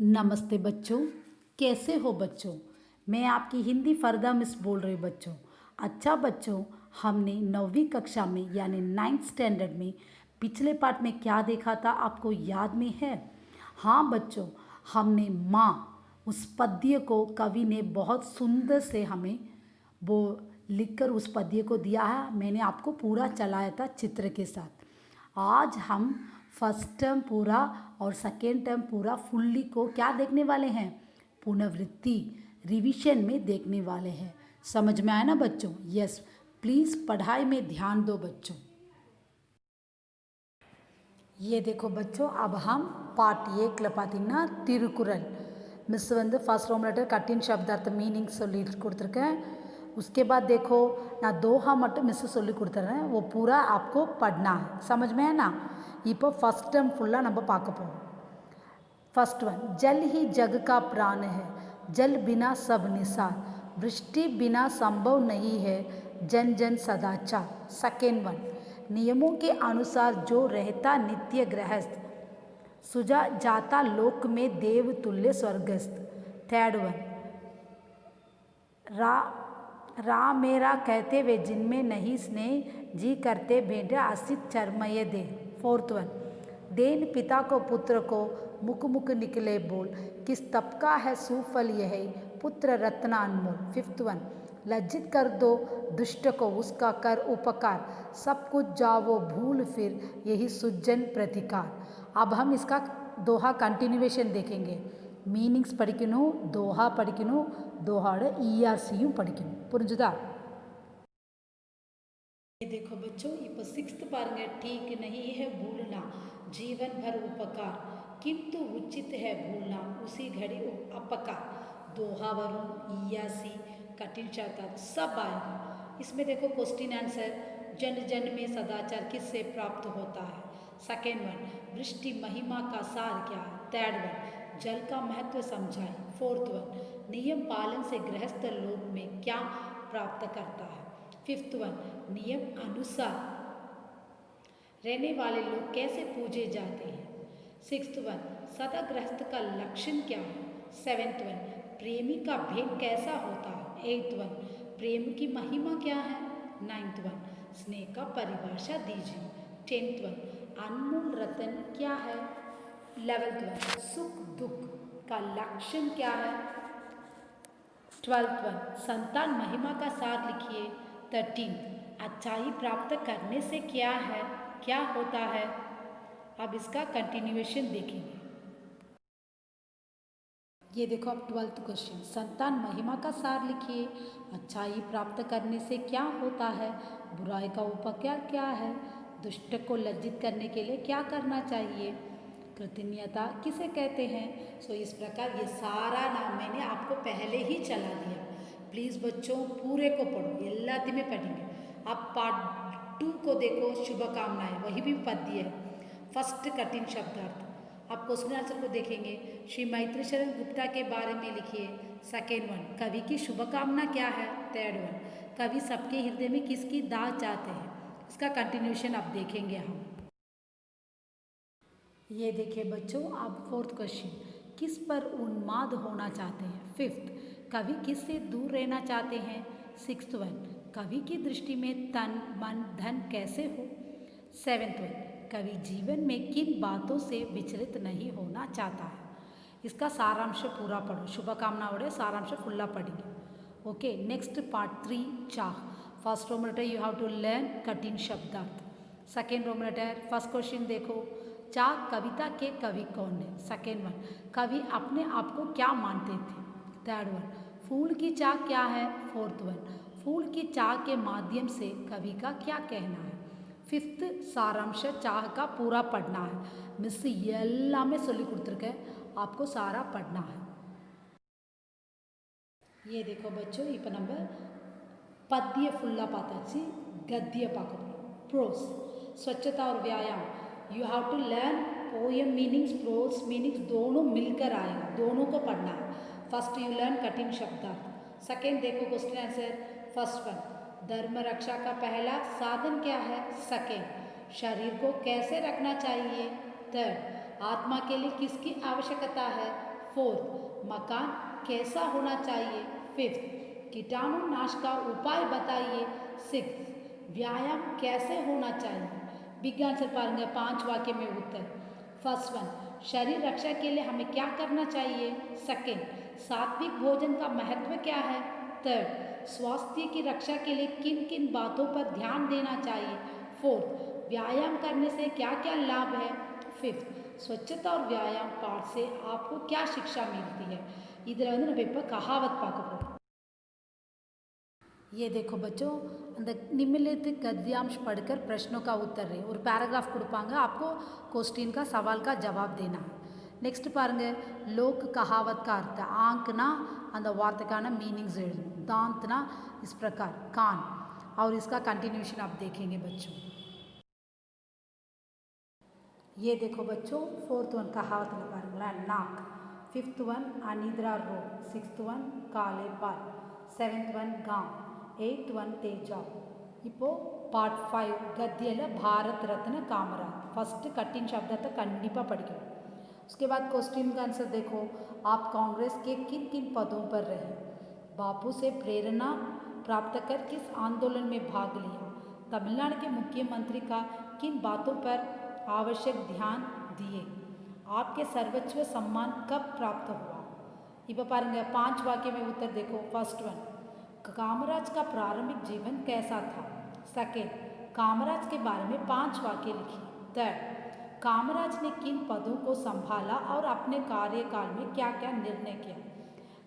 नमस्ते बच्चों, कैसे हो बच्चों। मैं आपकी हिंदी फरदा मिस बोल रही हूँ बच्चों। अच्छा बच्चों, हमने 9वीं कक्षा में यानी 9th स्टैंडर्ड में पिछले पार्ट में क्या देखा था, आपको याद में है? हाँ बच्चों, हमने माँ उस पद्य को कवि ने बहुत सुंदर से हमें वो लिखकर उस पद्य को दिया है। मैंने आपको पूरा चलाया था चित्र के साथ। आज हम फर्स्ट टर्म पूरा और सेकेंड टर्म पूरा फुल्ली को क्या देखने वाले हैं, पुनरावृत्ति रिवीजन में देखने वाले हैं। समझ में आया ना बच्चों? यस, प्लीज़ पढ़ाई में ध्यान दो बच्चों। ये देखो बच्चों, अब हम पार्ट ஏக்குல பார்த்தீங்கன்னா திருக்குறள் மிஸ் வந்து ஃபர்ஸ்ட் ரோம் லெட்டர் கட்டின் शब्दार्थ मीनिंग சொல்லி கொடுத்துருக்கேன்। उसके बाद देखो நான் दोहा மட்டும் மிஸ் சொல்லி கொடுத்துறேன், वो पूरा आपको पढ़ना है। समझ में है ना? இப்போ फर्स्ट टर्म फुल्ला நம்ம பார்க்க போறோம்। फर्स्ट वन, जल ही जग का प्राण है, जल बिना सब निसार, वृष्टि बिना संभव नहीं है, जन जन सदाचार। सेकेंड वन, नियमों के अनुसार जो रहता नित्य गृहस्थ, सुजा जाता लोक में देव तुल्य स्वर्गस्थ। थर्ड वन, रा रा मेरा कहते वे जिनमें नहीं स्नेह, जी करते भेंटा असित चरमय दे। फोर्थ वन, देन पिता को पुत्र को, मुख मुख निकले बोल, किस तप का है सुफल यह, पुत्र रत्न अनमोल। फिफ्थ वन, लज्जित कर दो दुष्ट को, उसका कर उपकार, सब कुछ जावो भूल फिर, यही सुजन प्रतिकार। अब हम इसका दोहा कंटिन्यूएशन देखेंगे। மீனிங்ஸ் படிக்கணும், दोहा படிக்கணும், दोहाड़ ईआरसीயும் படிக்கணும்। புரிஞ்சுதா? ये देखो बच्चों, இப்போ सिक्स्थ பாருங்க, ठीक नहीं है भूलना जीवन भर उपकार, किंतु उचित है भूलना उसी घड़ी अपकार। दोहा वरुण ईयासी कठिन शब्द सब आएगा इसमें। देखो क्वेश्चन आंसर, जन जन में सदाचार किससे प्राप्त होता है? सेकेंड वन, वृष्टि महिमा का सार क्या है? थर्ड वन, जल का महत्व समझाए। फोर्थ वन, नियम पालन से गृहस्थ लोक में क्या प्राप्त करता है? फिफ्थ वन, नियम अनुसार रहने वाले लोग कैसे पूजे जाते हैं? सिक्स्थ वन, सदा गृहस्थ का लक्षण क्या है? सेवेंथ वन, प्रेमी का भेद कैसा होता है? एट्थ वन, प्रेम की महिमा क्या है? नाइन्थ वन, स्नेह का परिभाषा दीजिए। टेंथ वन, अनमोल रतन क्या है? 11th वन, सुख दुख का लक्षण क्या है? 12th वन, संतान महिमा का सार लिखिए। 13th, अच्छाई प्राप्त करने से क्या है, क्या होता है? अब इसका कंटिन्यूएशन देखेंगे। ये देखो अब 12th क्वेश्चन, संतान महिमा का सार लिखिए। अच्छाई प्राप्त करने से क्या होता है? बुराई का उपकार क्या है? दुष्ट को लज्जित करने के लिए क्या करना चाहिए? कृतज्ञता किसे कहते हैं? सो इस प्रकार ये सारा नाम मैंने आपको पहले ही चला दिया। प्लीज़ बच्चों पूरे को पढ़ो, எல்லாத்தையுமே पढ़ेंगे। अब पार्ट 2 को देखो, शुभकामनाएं, वही भी पद्य है। फर्स्ट कठिन शब्दार्थ, आप क्वेश्चन आंसर को देखेंगे। श्री मैत्री शरण गुप्ता के बारे में लिखिए। सेकेंड वन, कवि की शुभकामना क्या है? थर्ड वन, कवि सबके हृदय में किसकी दाद चाहते हैं? इसका कंटिन्यूशन अब देखेंगे हम। ये देखिए बच्चों, अब फोर्थ क्वेश्चन, किस पर उन्माद होना चाहते हैं? फिफ्थ, कवि किससे दूर रहना चाहते हैं? सिक्स्थ वन, कवि की दृष्टि में तन मन धन कैसे हो? सेवेंथ वन, कवि जीवन में किन बातों से विचलित नहीं होना चाहता है? इसका सारांश पूरा पढ़ो, शुभकामना वड़े सारांश फुल्ला पढ़ेंगे। ओके, नेक्स्ट पार्ट 3, चाह। First Rome letter you have to learn कठिन शब्दार्थ। Second Rome letter first question देखो, चाह कविता के कवि कौन है? सेकेंड वन, कवि अपने आप को क्या मानते थे? थर्ड वन, फूल की चाह क्या है? फोर्थ वन, फूल की चाह के माध्यम से कवि का क्या कहना है? फिफ्थ सारांश चाह का पूरा पढ़ना है। मिस எல்லாமே சொல்லி கொடுத்துருக்கேன், आपको सारा पढ़ना है। ये देखो बच्चों, இப்போ நம்ம पद्य फुल्ला பார்த்தாச்சு, गद्य பார்க்க போகிறோம்। प्रोस, स्वच्छता और व्यायाम, you have to learn poem meanings, prose meanings दोनों मिलकर आएगा, दोनों को पढ़ना है। फर्स्ट यू लर्न कठिन शब्दार्थ। सेकेंड देखो क्वेश्चन आंसर। फर्स्ट वन, धर्म रक्षा का पहला साधन क्या है? सेकेंड, शरीर को कैसे रखना चाहिए? थर्ड, आत्मा के लिए किसकी आवश्यकता है? फोर्थ, मकान कैसा होना चाहिए। फिफ्थ, कीटाणु नाश का उपाय बताइए। सिक्स, व्यायाम कैसे होना चाहिए। बिग आंसर पाएंगे 5 वाक्य में उत्तर। फर्स्ट वन, शरीर रक्षा के लिए हमें क्या करना चाहिए। सेकेंड, सात्विक भोजन का महत्व क्या है। थर्ड, स्वास्थ्य की रक्षा के लिए किन किन बातों पर ध्यान देना चाहिए। फोर्थ, व्यायाम करने से क्या क्या लाभ है। फिफ्थ, स्वच्छता और व्यायाम पाठ से आपको क्या शिक्षा मिलती है। इधर வந்து நம்ம இப்போ कहावत பார்க்க போகிறோம்। ये देखो बच्चों, அந்த निम्नलिखित गद्यांश पढ़कर प्रश्नों का उत्तर रहे। ஒரு पैराग्राफ கொடுப்பாங்க, आपको क्वेश्चन का सवाल का जवाब देना है। नेक्स्ट பாருங்க, लोक कहावत का अर्थ आंकना அந்த வார்த்தைக்கான मीनिंग्स எழுதணும்। दांतना इस प्रकार कान, और इसका कंटिन्यूशन आप देखेंगे बच्चों। ये देखो बच्चों, फोर्थ वन कहावत में பாருங்களா, नाक। फिफ्थ वन अनिद्रा रोग। सिक्स्थ वन काले बाल। सेवेंथ वन गांव। Eighth one Teja. இப்போ பார்ட் 5 गद्यल भारत रत्न कामराज। फर्स्ट कठिन शब्द कंडिपा படிக்கணும்। उसके बाद क्वेश्चन का आंसर देखो, आप कांग्रेस के किन किन पदों पर रहे। बापू से प्रेरणा प्राप्त कर किस आंदोलन में भाग लिया। तमिलनाडु के मुख्यमंत्री का किन बातों पर आवश्यक ध्यान दिए। आपके सर्वोच्च सम्मान कब प्राप्त हुआ। இப்போ பாருங்க 5 वाक्य में उत्तर देखो। फर्स्ट वन, कामराज का प्रारंभिक जीवन कैसा था। सेकेंड, कामराज के बारे में 5 वाक्य लिखिए। थर्ड, कामराज ने किन पदों को संभाला और अपने कार्यकाल में क्या क्या निर्णय किया।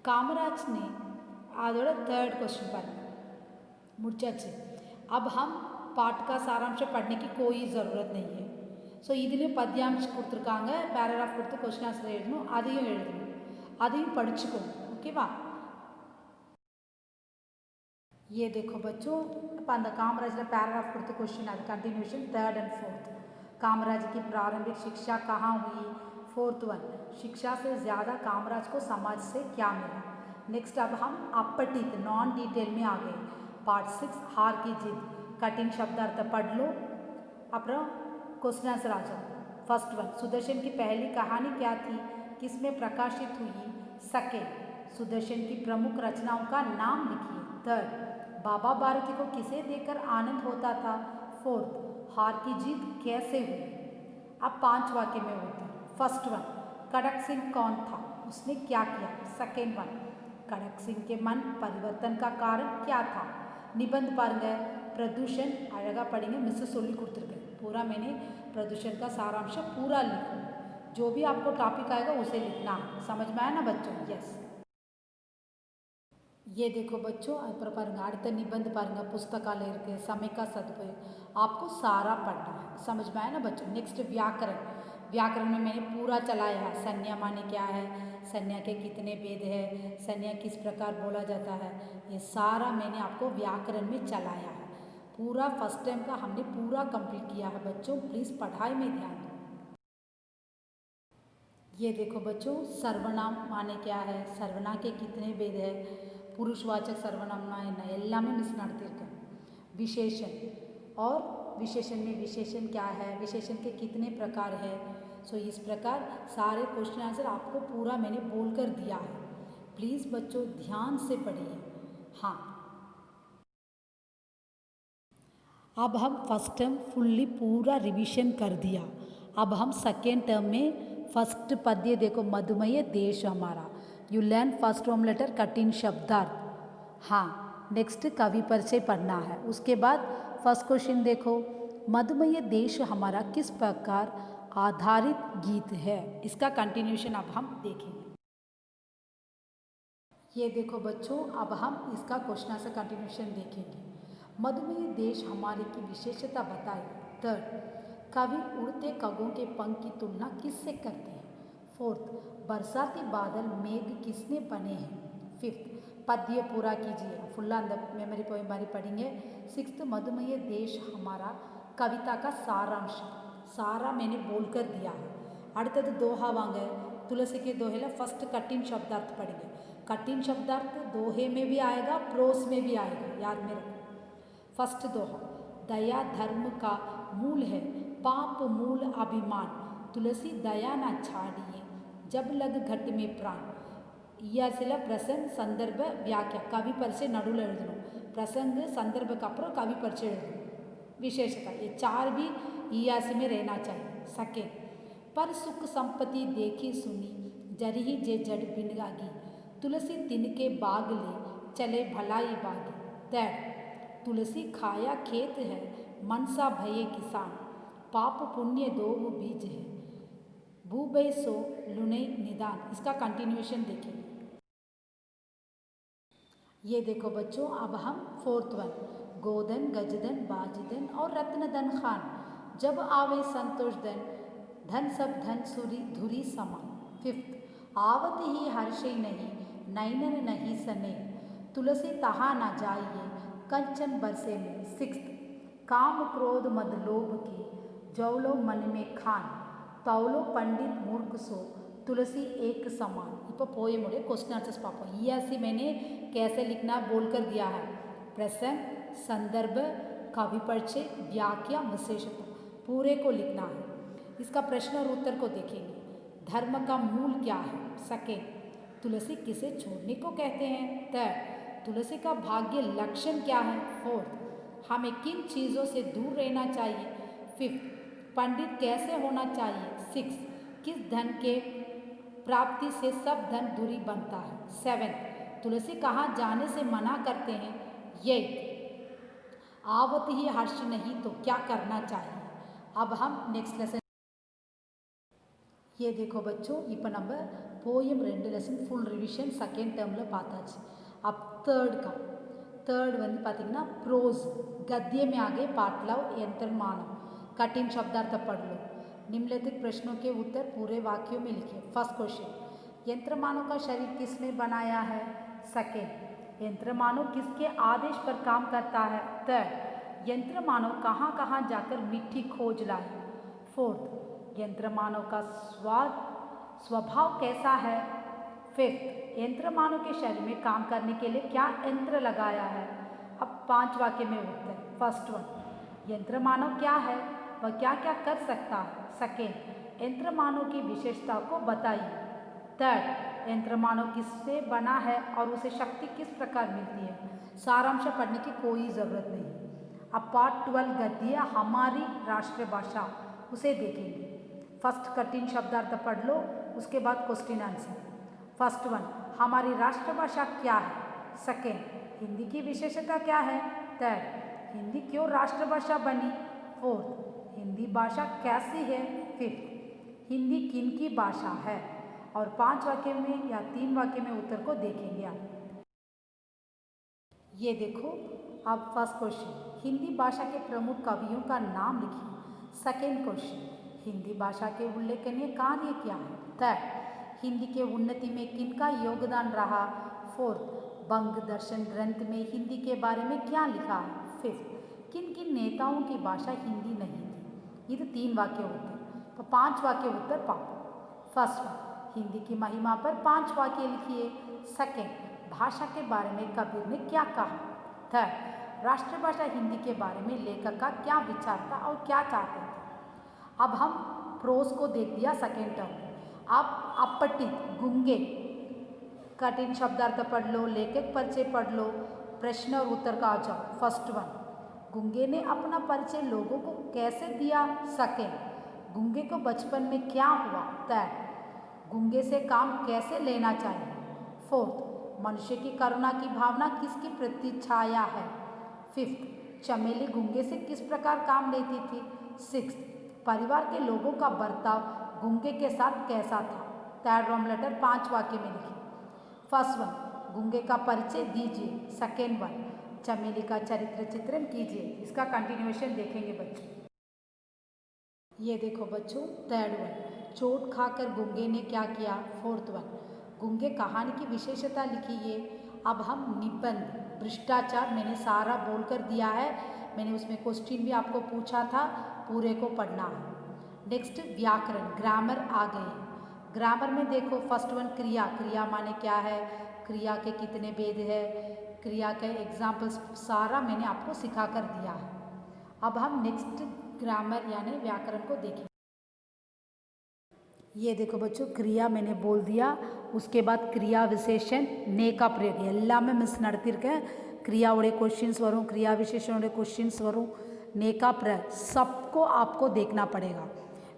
कामराज ने அதோட थर्ड क्वेश्चन பாருங்க முடிச்சாச்சு। अब हम पाठ का सारांश पढ़ने की कोई ज़रूरत नहीं है। ஸோ இதுலேயும் பத்தியாம்श கொடுத்துருக்காங்க, பேராகிராஃப் கொடுத்து क्वेश्चन ஆன்சர் எழுதணும், அதையும் படிச்சுக்கோங்க, ஓகேவா। ये देखो बच्चों, இப்போ அந்த कामराज पैराग्राफ கொடுத்து क्वेश्चन அது continuation third and fourth. Kamaraj की प्रारंभिक शिक्षा कहाँ हुई। फोर्थ वन, शिक्षा से ज़्यादा कामराज को समाज से क्या मिला। नेक्स्ट अब हम अपठित नॉन डिटेल में आ गए। पार्ट 6 हार की जीत। कठिन शब्दार्थ पढ़ लो, अப்புறம் क्वेश्चन आंसर आ जाओ। फर्स्ट वन, सुदर्शन की पहली कहानी क्या थी, किसमें प्रकाशित हुई। सेकेंड, सुदर्शन की प्रमुख रचनाओं का नाम लिखिए। थर्ड, बाबा बारुकी को किसे देकर आनंद होता था। फोर्थ, हार की जीत कैसे हुई। अब 5 वाक्य में होता है। फर्स्ट वन, खड़क सिंह कौन था, उसने क्या किया। सेकेंड वन, खड़क सिंह के मन परिवर्तन का कारण क्या था। निबंध பாருங்க, प्रदूषण अழகா पढ़ेंगे, मिस சொல்லி கொடுத்துருக்கேன்। पूरा मैंने प्रदूषण का सारांश पूरा लिखो, जो भी आपको टॉपिक आएगा उसे लिखना। समझ में आया ना बच्चों। यस, ये देखो बच्चों, अப்புறம் பாருங்க அடுத்த निबंध பாருங்க, पुस्तकालय இருக்கு, समय का सदुपयोग, आपको सारा पढ़ना है। समझ में आया ना बच्चों। नेक्स्ट व्याकरण। व्याकरण में मैंने पूरा चलाया है। संज्ञा माने क्या है, संज्ञा के कितने भेद है, संज्ञा किस प्रकार बोला जाता है, ये सारा मैंने आपको व्याकरण में चलाया है। पूरा फर्स्ट टाइम का हमने पूरा कंप्लीट किया है बच्चों, प्लीज़ पढ़ाई में ध्यान दो। ये देखो बच्चों, सर्वनाम माने क्या है, सर्वनाम के कितने भेद है, पुरुषवाचक सर्वनाम என்ன எல்லாமே मिस நடத்திருக்கேன்। विशेषण, और विशेषण में विशेषण क्या है, विशेषण के कितने प्रकार है। सो इस प्रकार सारे क्वेश्चन आंसर आपको पूरा मैंने बोलकर दिया है। प्लीज़ बच्चों ध्यान से पढ़िए। हाँ, अब हम फर्स्ट टर्म फुल्ली पूरा रिवीजन कर दिया। अब हम सेकेंड टर्म में फर्स्ट पद्य देखो, मधुमेह देश हमारा। You learn first home letter कठिन शब्दार्थ। हाँ, नेक्स्ट कवि परिचय पढ़ना है। उसके बाद फर्स्ट क्वेश्चन देखो, मधुमेह देश हमारा किस प्रकार आधारित गीत है। इसका कंटिन्यूशन अब हम देखेंगे। ये देखो बच्चों, अब हम इसका क्वेश्चन आंसर कंटिन्यूशन देखेंगे। मधुमेह देश हमारे की विशेषता बताए। थर्ड, कवि उड़ते कगों के पंख की तुलना किससे करते हैं। फोर्थ, बरसाती बादल मेघ किसने बने हैं। फिफ्थ, पद्य पूरा कीजिए, फुल्ला अंदर मेमोरी पोएम बारी पढ़ेंगे। सिक्स्थ, मधुमेह देश हमारा कविता का सारांश, सारा मैंने बोलकर दिया है। அடுத்தது दोहा वांग, तुलसी के दोहे फर्स्ट कठिन शब्दार्थ पढ़ेंगे। कठिन शब्दार्थ दोहे में भी आएगा, प्रोस में भी आएगा, याद में रखो। फर्स्ट दोहा, दया धर्म का मूल है, पाप मूल अभिमान, तुलसी दया न छाड़िए, जब लग घट में प्राण ಈ ಅಸಲ ಪ್ರಸಂಗ ಸಂದರ್ಭ ವ್ಯಾಖ್ಯ ಕವಿ ಪರಿಚಯ ನಡುவில் எழுதணும் प्रसंग संदर्भ का अப்புறம் कवि परिचय எழுதணும் विशेषता ये चार भी ईयासी में रहना चाहिए सेकेंड पर सुख संपत्ति देखी सुनी जरी जे जड़ बिनगागी तुलसी तिनके बाग ले चले भलाई बागी थर्ड तुलसी खाया खेत है मनसा भये किसान पाप पुण्य दो बीज है भूबे सो लुने निदान इसका कंटिन्यूएशन देखेंगे। ये देखो बच्चों अब हम फोर्थ वन गोधन गजधन बाजधन और रत्नधन खान जब आवे संतोष धन धन सब धन सुरी धुरी समान। फिफ्थ आवत ही हर्षय नहीं नैनन नहीं सने तुलसी तहा न जाइए कंचन बरसे में। सिक्स्थ काम क्रोध मद लोभ की जौलो मन में खान तौलो पंडित मूर्ख सो तुलसी एक समान। இப்போ போயமுடைய क्वेश्चन आंसर्स पापा ईयासी मैंने कैसे लिखना बोलकर दिया है प्रसंग संदर्भ कवि परिचय व्याख्या विशेषता पूरे को लिखना है। इसका प्रश्न और उत्तर को देखेंगे। धर्म का मूल क्या है सेकेंड तुलसी किसे छोड़ने को कहते हैं थर्ड तुलसी का भाग्य लक्षण क्या है फोर्थ हमें किन चीज़ों से दूर रहना चाहिए फिफ्थ पंडित कैसे होना चाहिए सिक्स किस धन के प्राप्ति से सब धन दूरी बनता है सेवन तुलसी कहाँ जाने से मना करते हैं ये आवत ही हर्ष नहीं तो क्या करना चाहिए। अब हम नेक्स्ट लेसन ये देखो बच्चों இப்போ நம்ம poem 2 lesson full revision second டேர்மில் பார்த்தாச்சு अब थर्ड வந்து பார்த்தீங்கன்னா प्रोज गद्य में आगे पाटलाव यंत्रमानव कठिन शब्दार्थ पढ़ लो निम्नलिखित प्रश्नों के उत्तर पूरे वाक्यों में लिखिए। फर्स्ट क्वेश्चन यंत्रमानव का शरीर किसने बनाया है सेकेंड यंत्रमानव किसके आदेश पर काम करता है थर्ड यंत्रमानव कहाँ कहाँ जाकर मिट्टी खोज लाए फोर्थ यंत्रमानव का स्वभाव कैसा है फिफ्थ यंत्रमानव के शरीर में काम करने के लिए क्या यंत्र लगाया है। अब 5 वाक्य में उत्तर फर्स्ट वन यंत्रमानव क्या है वह क्या क्या कर सकता है सेकेंड यंत्रमानव की विशेषता को बताइए थर्ड यंत्रमानव किससे बना है और उसे शक्ति किस प्रकार मिलती है। सारांश पढ़ने की कोई ज़रूरत नहीं। अब पार्ट 12 गद्य हमारी राष्ट्रभाषा उसे देखेंगे। फर्स्ट कठिन शब्दार्थ पढ़ लो उसके बाद क्वेश्चन आंसर। फर्स्ट वन हमारी राष्ट्रभाषा क्या है सेकेंड हिंदी की विशेषता क्या है थर्ड हिंदी क्यों राष्ट्रभाषा बनी फोर्थ हिंदी भाषा कैसी है फिफ्थ हिंदी किन की भाषा है और 5 वाक्य में या 3 वाक्य में उत्तर को देखेंगे आप। ये देखो अब फर्स्ट क्वेश्चन हिंदी भाषा के प्रमुख कवियों का नाम लिखिए। सेकेंड क्वेश्चन हिंदी भाषा के उल्लेखनीय कार्य क्या है थर्ड हिंदी के उन्नति में किनका योगदान रहा फोर्थ बंग दर्शन ग्रंथ में हिंदी के बारे में क्या लिखा है फिफ्थ किन किन नेताओं की भाषा हिंदी नहीं थी। ये 3 वाक्य उत्तर तो 5 वाक्य उत्तर पाओ। फर्स्ट वन हिंदी की महिमा पर 5 वाक्य लिखिए सेकेंड भाषा के बारे में कबीर ने क्या कहा थर्ड राष्ट्रभाषा हिंदी के बारे में लेखक का क्या विचार था और क्या चाहते थे। अब हम प्रोज को देख दिया सेकेंड टर्म। अब अपठित गूंगे कठिन शब्दार्थ पढ़ लो लेखक परिचय पढ़ लो प्रश्न और उत्तर का आ जाओ। फर्स्ट वन गूंगे ने अपना परिचय लोगों को कैसे दिया सेकेंड गूंगे को बचपन में क्या हुआ थर्ड गूंगे से काम कैसे लेना चाहिए फोर्थ मनुष्य की करुणा की भावना किसकी प्रतिछाया है फिफ्थ चमेली गूंगे से किस प्रकार काम लेती थी सिक्स्थ परिवार के लोगों का बर्ताव गूंगे के साथ कैसा था। थर्ड रोम लेटर 5 वाक्य में लिखिए। फर्स्ट वन गूंगे का परिचय दीजिए सेकेंड वन चमेली का चरित्र चित्रण कीजिए। इसका कंटिन्यूएशन देखेंगे बच्चों। ये देखो बच्चों थर्ड वन चोट खाकर गूंगे ने क्या किया फोर्थ वन गूंगे कहानी की विशेषता लिखिए। अब हम निबंध भ्रष्टाचार मैंने सारा बोलकर दिया है मैंने उसमें क्वेश्चन भी आपको पूछा था पूरे को पढ़ना है। नेक्स्ट व्याकरण ग्रामर आ गए। ग्रामर में देखो फर्स्ट वन क्रिया क्रिया माने क्या है क्रिया के कितने भेद है क्रिया के एग्जाम्पल्स सारा मैंने आपको सिखा कर दिया है। अब हम नेक्स्ट ग्रामर यानी व्याकरण को देखें। ये देखो बच्चों, क्रिया मैंने बोल दिया, उसके बाद क्रिया विशेषण ने का प्रयोग எல்லாமே மிஸ் நடத்தியிருக்கேன். क्रियाओड़े क्वेश्चंस वरूँ, क्रिया विशेषणोड़े क्वेश्चंस वरूँ, ने का प्रयोग सबको आपको देखना पड़ेगा.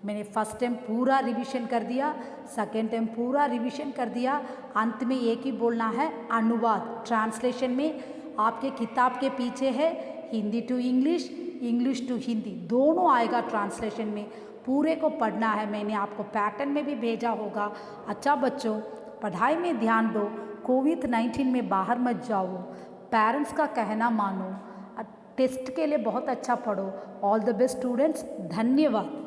मैंने फर्स्ट टाइम पूरा रिवीजन कर दिया, सेकेंड टाइम पूरा रिवीजन कर दिया. अंत में एक ही बोलना है अनुवाद. ट्रांसलेशन में आपके किताब के पीछे है Hindi to English, English to Hindi, दोनों आएगा ट्रांसलेशन में. पूरे को पढ़ना है. मैंने आपको पैटर्न में भी भेजा होगा. अच्छा बच्चों, पढ़ाई में ध्यान दो. कोविड-19 में बाहर मत जाओ. पेरेंट्स का कहना मानो. टेस्ट के लिए बहुत अच्छा पढ़ो. All the best students. धन्यवाद.